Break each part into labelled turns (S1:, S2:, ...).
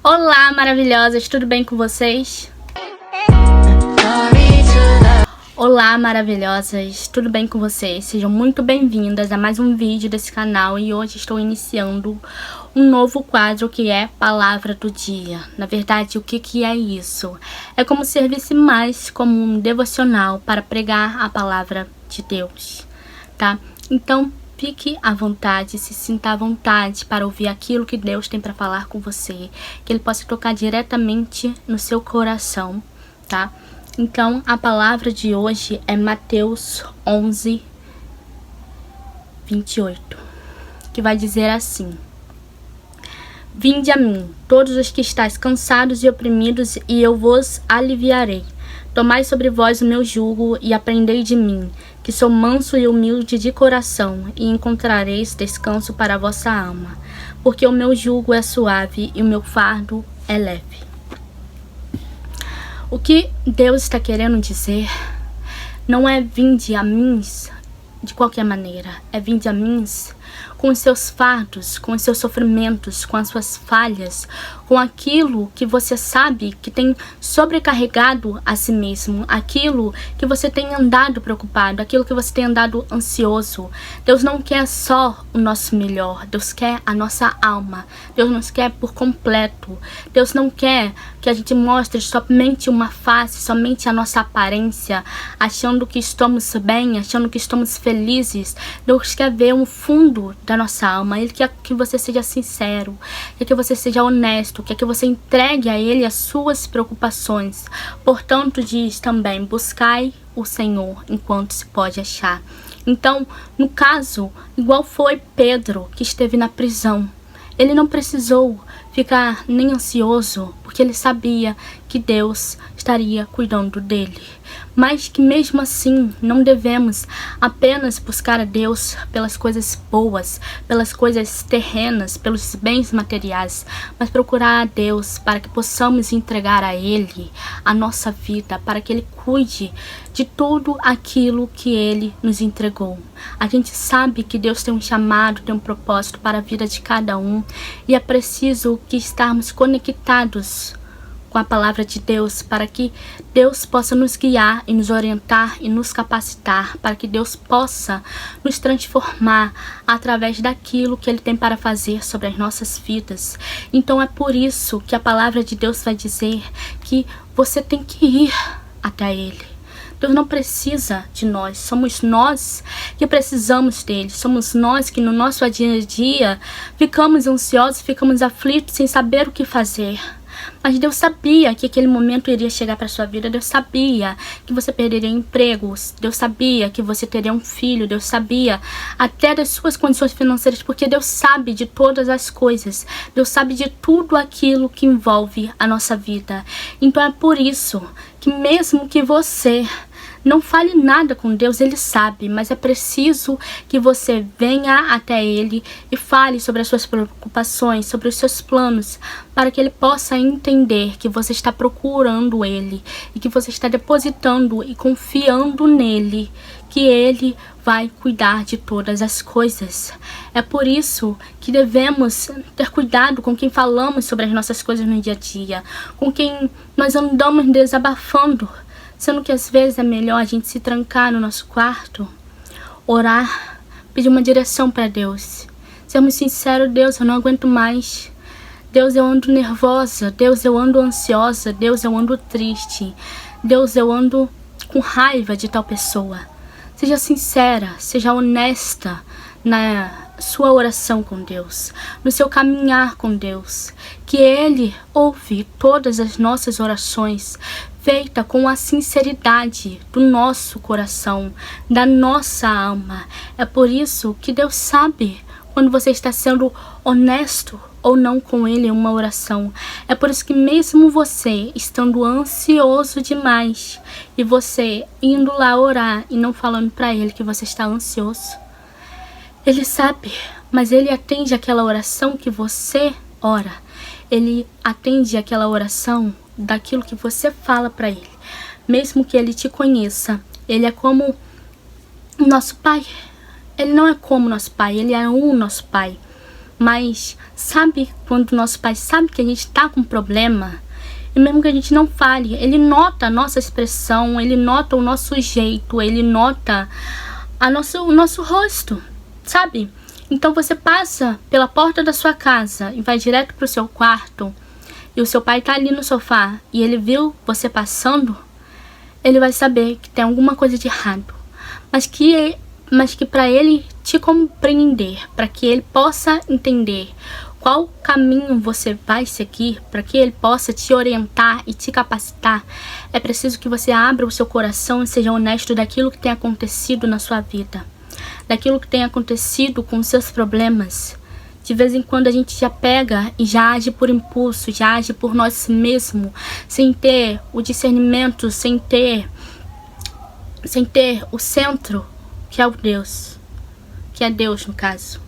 S1: Olá, maravilhosas, tudo bem com vocês? Olá, maravilhosas, tudo bem com vocês? Sejam muito bem-vindas a mais um vídeo desse canal e hoje estou iniciando um novo quadro que é Palavra do Dia. Na verdade, o que é isso? É como se servisse mais como um devocional para pregar a Palavra de Deus, tá? Então, fique à vontade, se sinta à vontade para ouvir aquilo que Deus tem para falar com você, que Ele possa tocar diretamente no seu coração, tá? Então, a palavra de hoje é Mateus 11, 28, que vai dizer assim: Vinde a mim, todos os que estáis cansados e oprimidos, e eu vos aliviarei. Tomai sobre vós o meu jugo e aprendei de mim, que sou manso e humilde de coração, e encontrareis descanso para a vossa alma, porque o meu jugo é suave e o meu fardo é leve. O que Deus está querendo dizer não é vinde a mim de qualquer maneira, é vinde a mim com os seus fardos, com os seus sofrimentos, com as suas falhas, com aquilo que você sabe que tem sobrecarregado a si mesmo, aquilo que você tem andado preocupado, aquilo que você tem andado ansioso. Deus não quer só o nosso melhor, Deus quer a nossa alma, Deus nos quer por completo. Deus não quer que a gente mostre somente uma face, somente a nossa aparência, achando que estamos bem, achando que estamos felizes. Deus quer ver um fundo da nossa alma. Ele quer que você seja sincero, quer que você seja honesto, quer que você entregue a Ele as suas preocupações. Portanto, diz também, buscai o Senhor enquanto se pode achar. Então, no caso, igual foi Pedro, que esteve na prisão, ele não precisou ficar nem ansioso, porque ele sabia que Deus estaria cuidando dele. Mas que mesmo assim não devemos apenas buscar a Deus pelas coisas boas, pelas coisas terrenas, pelos bens materiais, mas procurar a Deus para que possamos entregar a Ele a nossa vida, para que Ele cuide de tudo aquilo que Ele nos entregou. A gente sabe que Deus tem um chamado, tem um propósito para a vida de cada um, e é preciso que estarmos conectados com a palavra de Deus, para que Deus possa nos guiar e nos orientar e nos capacitar, para que Deus possa nos transformar através daquilo que Ele tem para fazer sobre as nossas vidas. Então é por isso que a palavra de Deus vai dizer que você tem que ir até Ele. Deus não precisa de nós, somos nós que precisamos dele, somos nós que no nosso dia a dia ficamos ansiosos, ficamos aflitos sem saber o que fazer. Mas Deus sabia que aquele momento iria chegar para sua vida. Deus sabia que você perderia empregos. Deus sabia que você teria um filho. Deus sabia até das suas condições financeiras, porque Deus sabe de todas as coisas. Deus sabe de tudo aquilo que envolve a nossa vida. Então é por isso que mesmo que você não fale nada com Deus, Ele sabe, mas é preciso que você venha até Ele e fale sobre as suas preocupações, sobre os seus planos, para que Ele possa entender que você está procurando Ele e que você está depositando e confiando nele, que Ele vai cuidar de todas as coisas. É por isso que devemos ter cuidado com quem falamos sobre as nossas coisas no dia a dia, com quem nós andamos desabafando, sendo que às vezes é melhor a gente se trancar no nosso quarto, orar, pedir uma direção para Deus. Sermos sinceros: Deus, eu não aguento mais. Deus, eu ando nervosa. Deus, eu ando ansiosa. Deus, eu ando triste. Deus, eu ando com raiva de tal pessoa. Seja sincera, seja honesta na sua oração com Deus, no seu caminhar com Deus, que Ele ouve todas as nossas orações, feita com a sinceridade do nosso coração, da nossa alma. É por isso que Deus sabe quando você está sendo honesto ou não com Ele em uma oração. É por isso que mesmo você estando ansioso demais e você indo lá orar e não falando para Ele que você está ansioso, Ele sabe, mas Ele atende aquela oração que você ora. Ele atende aquela oração daquilo que você fala para Ele. Mesmo que Ele te conheça, Ele é como o nosso Pai. Ele não é como nosso Pai, Ele é o nosso Pai. Mas sabe quando o nosso Pai sabe que a gente está com problema? E mesmo que a gente não fale, Ele nota a nossa expressão, Ele nota o nosso jeito, Ele nota o nosso rosto, sabe? Então você passa pela porta da sua casa e vai direto pro seu quarto, e o seu pai tá ali no sofá, e ele viu você passando, ele vai saber que tem alguma coisa de errado. Mas que para ele te compreender, para que ele possa entender qual caminho você vai seguir, para que ele possa te orientar e te capacitar, é preciso que você abra o seu coração e seja honesto daquilo que tem acontecido na sua vida, daquilo que tem acontecido com os seus problemas. De vez em quando a gente já pega e já age por impulso, já age por nós mesmos, sem ter o discernimento, sem ter o centro, que é o Deus, que é Deus no caso.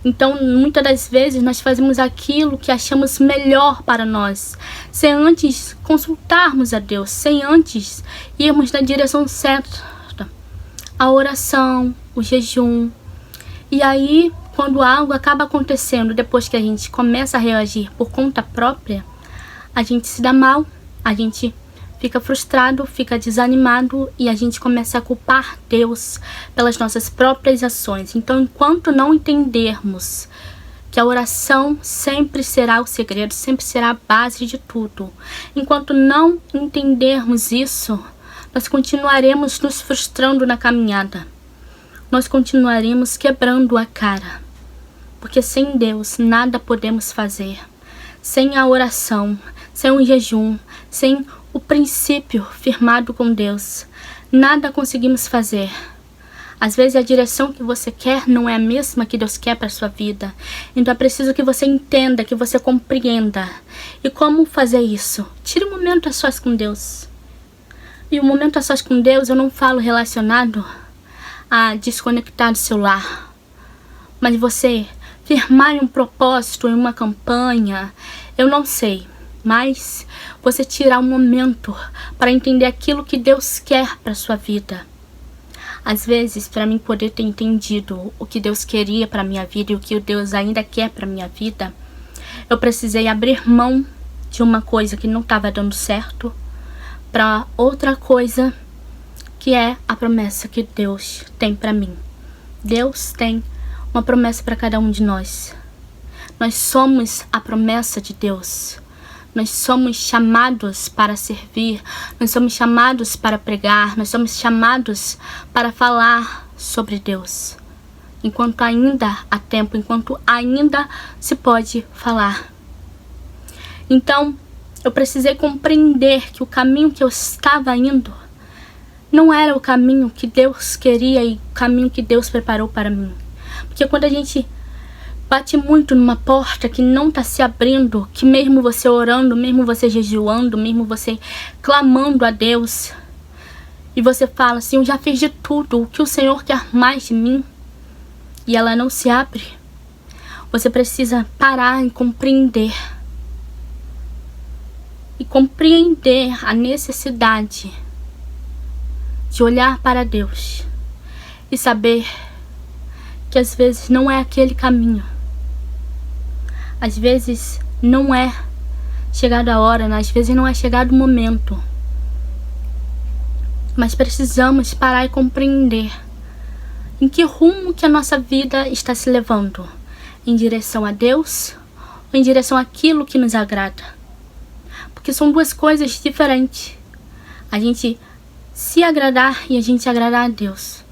S1: Então, muitas das vezes nós fazemos aquilo que achamos melhor para nós, sem antes consultarmos a Deus, sem antes irmos na direção certa, a oração, o jejum. E aí, quando algo acaba acontecendo, depois que a gente começa a reagir por conta própria, a gente se dá mal, a gente fica frustrado, fica desanimado e a gente começa a culpar Deus pelas nossas próprias ações. Então, enquanto não entendermos que a oração sempre será o segredo, sempre será a base de tudo, enquanto não entendermos isso, nós continuaremos nos frustrando na caminhada. Nós continuaremos quebrando a cara, porque sem Deus nada podemos fazer. Sem a oração, sem o jejum, sem o princípio firmado com Deus, nada conseguimos fazer. Às vezes a direção que você quer não é a mesma que Deus quer para a sua vida. Então é preciso que você entenda, que você compreenda. E como fazer isso? Tire um momento a sós com Deus. E o momento a sós com Deus eu não falo relacionado a desconectar do celular, mas você firmar em um propósito, em uma campanha, eu não sei, mas você tirar um momento para entender aquilo que Deus quer para sua vida. Às vezes, para mim poder ter entendido o que Deus queria para minha vida e o que Deus ainda quer para minha vida, eu precisei abrir mão de uma coisa que não estava dando certo para outra coisa, que é a promessa que Deus tem para mim. Deus tem uma promessa para cada um de nós. Nós somos a promessa de Deus. Nós somos chamados para servir, nós somos chamados para pregar, nós somos chamados para falar sobre Deus. Enquanto ainda há tempo, enquanto ainda se pode falar. Então, eu precisei compreender que o caminho que eu estava indo não era o caminho que Deus queria e o caminho que Deus preparou para mim. Porque quando a gente bate muito numa porta que não está se abrindo, que mesmo você orando, mesmo você jejuando, mesmo você clamando a Deus, e você fala assim, eu já fiz de tudo, o que o Senhor quer mais de mim, e ela não se abre, você precisa parar e compreender. E compreender a necessidade de olhar para Deus e saber que às vezes não é aquele caminho. Às vezes não é chegada a hora, às vezes não é chegado o momento. Mas precisamos parar e compreender em que rumo que a nossa vida está se levando. Em direção a Deus ou em direção àquilo que nos agrada. Porque são duas coisas diferentes. A gente se agradar e a gente agradar a Deus.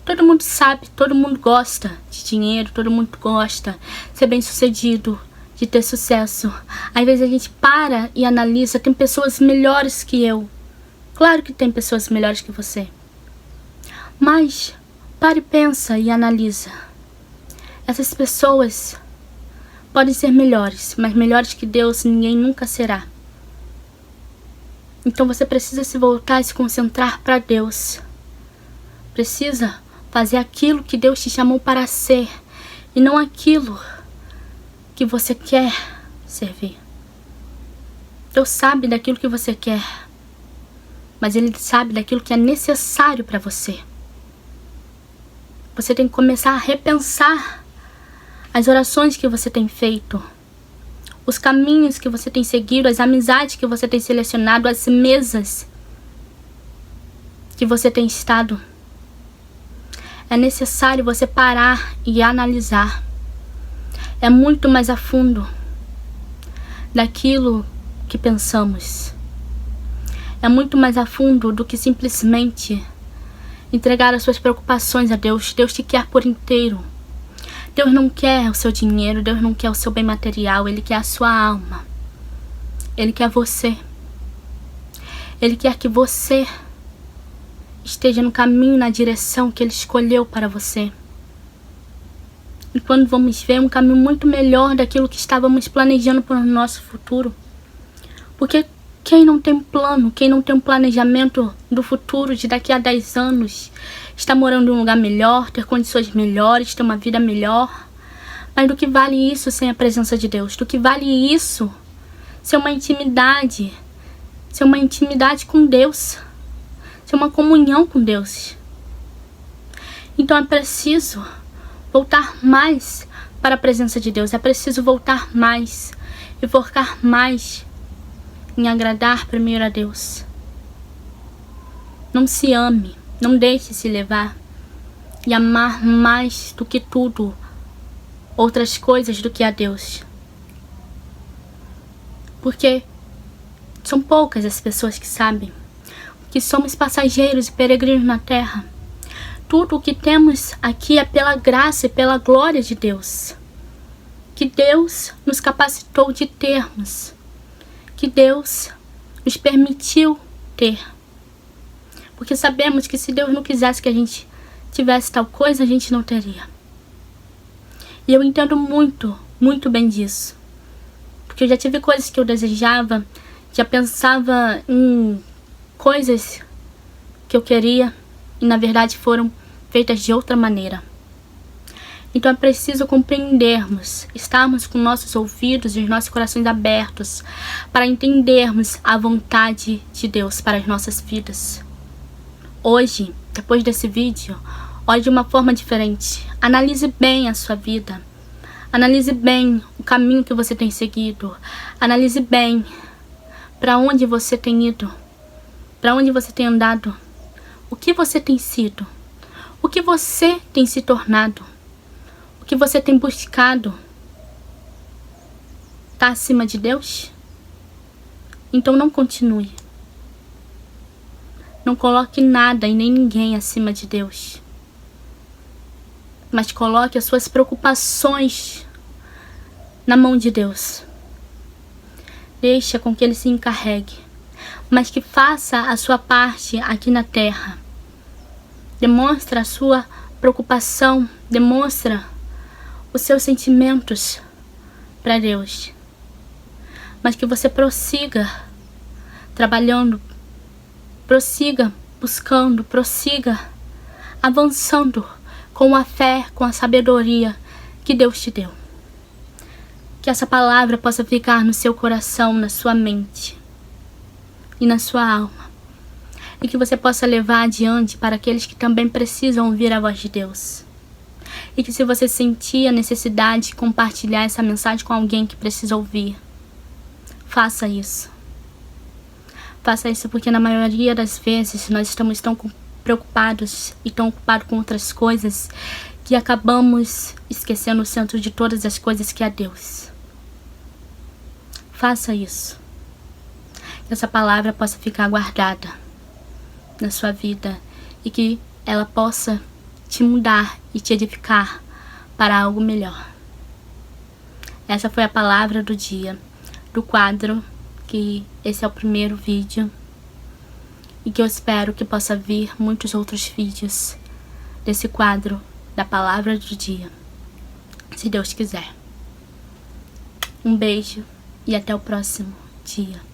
S1: Todo mundo sabe, todo mundo gosta de dinheiro, todo mundo gosta de ser bem sucedido, de ter sucesso. Às vezes a gente para e analisa, tem pessoas melhores que eu. Claro que tem pessoas melhores que você. Mas pare e pensa e analisa. Essas pessoas podem ser melhores, mas melhores que Deus ninguém nunca será. Então você precisa se voltar e se concentrar para Deus. Precisa fazer aquilo que Deus te chamou para ser e não aquilo que você quer servir. Deus sabe daquilo que você quer, mas Ele sabe daquilo que é necessário para você. Você tem que começar a repensar as orações que você tem feito, os caminhos que você tem seguido, as amizades que você tem selecionado, as mesas que você tem estado. É necessário você parar e analisar. É muito mais a fundo daquilo que pensamos. É muito mais a fundo do que simplesmente entregar as suas preocupações a Deus. Deus te quer por inteiro. Deus não quer o seu dinheiro, Deus não quer o seu bem material, Ele quer a sua alma. Ele quer você. Ele quer que você esteja no caminho, na direção que Ele escolheu para você. E quando vamos ver um caminho muito melhor daquilo que estávamos planejando para o nosso futuro. Porque quem não tem plano, quem não tem um planejamento do futuro de daqui a 10 anos, está morando em um lugar melhor, ter condições melhores, ter uma vida melhor. Mas do que vale isso sem a presença de Deus? Do que vale isso ser uma intimidade? Ser uma intimidade com Deus? Ser uma comunhão com Deus? Então é preciso voltar mais para a presença de Deus. É preciso voltar mais e focar mais em agradar primeiro a Deus. Não se ame, não deixe se levar e amar mais do que tudo outras coisas do que a Deus. Porque são poucas as pessoas que sabem que somos passageiros e peregrinos na terra. Tudo o que temos aqui é pela graça e pela glória de Deus. Que Deus nos capacitou de termos. Que Deus nos permitiu ter. Porque sabemos que se Deus não quisesse que a gente tivesse tal coisa, a gente não teria. E eu entendo muito, muito bem disso. Porque eu já tive coisas que eu desejava, já pensava em coisas que eu queria e na verdade foram feitas de outra maneira. Então é preciso compreendermos, estarmos com nossos ouvidos e os nossos corações abertos para entendermos a vontade de Deus para as nossas vidas. Hoje, depois desse vídeo, olhe de uma forma diferente. Analise bem a sua vida. Analise bem o caminho que você tem seguido. Analise bem para onde você tem ido. Para onde você tem andado. O que você tem sido. O que você tem se tornado. O que você tem buscado está acima de Deus? Então não continue. Não coloque nada e nem ninguém acima de Deus. Mas coloque as suas preocupações na mão de Deus. Deixa com que Ele se encarregue. Mas que faça a sua parte aqui na terra. Demonstra a sua preocupação. Demonstra os seus sentimentos para Deus. Mas que você prossiga trabalhando, prossiga buscando, prossiga avançando com a fé, com a sabedoria que Deus te deu. Que essa palavra possa ficar no seu coração, na sua mente e na sua alma. E que você possa levar adiante para aqueles que também precisam ouvir a voz de Deus. E que se você sentir a necessidade de compartilhar essa mensagem com alguém que precisa ouvir, faça isso. Faça isso porque na maioria das vezes nós estamos tão preocupados e tão ocupados com outras coisas que acabamos esquecendo o centro de todas as coisas, que é Deus. Faça isso. Que essa palavra possa ficar guardada na sua vida e que ela possa te mudar e te edificar para algo melhor. Essa foi a palavra do dia, do quadro, que esse é o primeiro vídeo e que eu espero que possa vir muitos outros vídeos desse quadro da palavra do dia, se Deus quiser. Um beijo e até o próximo dia.